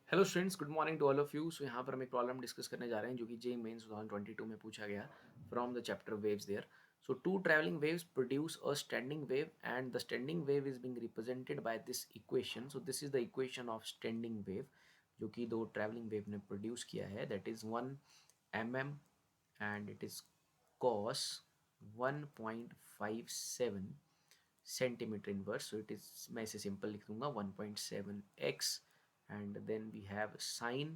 Hello students, good morning to all of you. So यहाँ पर हम एक प्रॉब्लम डिस्कस करने जा रहे हैं जो कि जेईई मेंस 2022 में पूछा गया from the chapter waves there. So two travelling waves produce a standing wave and the standing wave is being represented by this equation. So this is the equation of standing wave जो कि दो travelling wave ने produce किया है, that is 1 mm and it is cos 1.57 centimetre inverse. So it is, मैं इसे simple लिख दूंगा 1.7x and then we have sine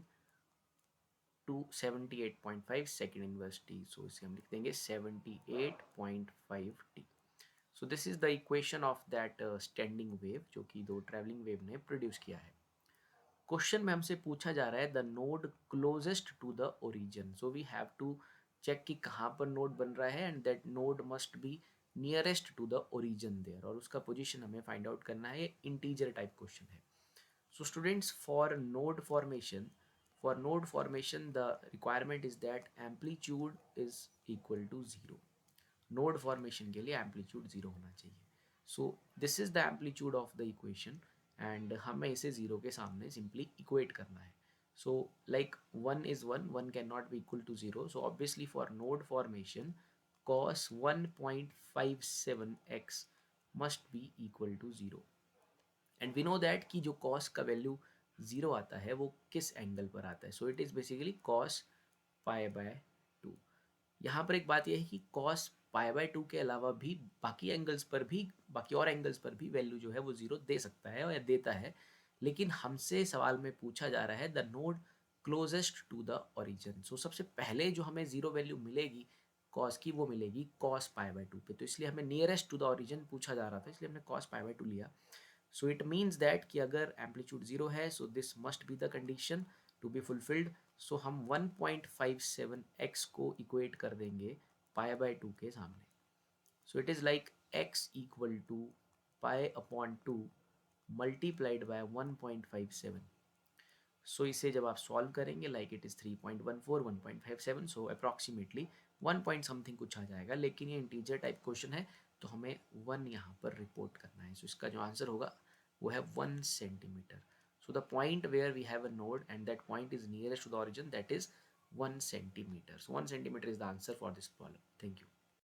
278.5 second inverse t. सो इसे हम लिख देंगे 78.5t. So this is the equation of that standing wave जो कि दो ट्रैवलिंग वेव ने प्रोड्यूस किया है. क्वेश्चन में हमसे पूछा जा रहा है the node closest to the origin. So we have to check कि कहाँ पर नोड बन रहा है and that node must be nearest to the origin there, और उसका पोजीशन हमें फाइंड आउट करना है. ये इंटीजर टाइप क्वेश्चन है. So students, for node formation, the requirement is that amplitude is equal to 0. Node formation के लिए amplitude 0 होना चाहिए. So this is the amplitude of the equation and हमें इसे 0 के सामने simply equate करना है. So like 1 is 1, 1 cannot be equal to 0. So obviously for node formation, cos 1.57x must be equal to 0. And we know that कि जो cos का value zero आता है वो किस एंगल पर आता है. सो it is basically cos pi by two. यहाँ पर एक बात यह है कि कॉस पाई बाय टू के अलावा भी बाकी और एंगल्स पर भी वैल्यू जो है वो ज़ीरो दे सकता है या देता है. लेकिन हमसे सवाल में पूछा जा रहा है the node closest to the origin. So सबसे पहले जो हमें ज़ीरो वैल्यू मिलेगी कॉस की वो मिलेगी कॉस पाई बाय टू पे. तो इसलिए हमें नियरेस्ट टू द ओरिजिन पूछा जा रहा था, इसलिए हमने कॉस पाई बाय टू लिया. सो इट मीन्स दैट कि अगर एम्पलीट्यूड जीरो है so this must be the condition to be fulfilled. So हम 1.57x को इक्वेट कर देंगे पाई बाय टू के सामने. So it is like x equal to pi upon two multiplied by 1.57. So इसे जब आप सॉल्व करेंगे like it is 3.14 1.57, so approximately 1 point something कुछ आ जाएगा. लेकिन ये इंटीजर टाइप क्वेश्चन है तो हमें 1 यहाँ पर रिपोर्ट करना है. सो इसका जो आंसर होगा वो है 1 centimetre. So the point where we have a node and that point is nearest to the origin, that is 1 centimetre. So 1 centimetre is the answer for this problem. Thank you.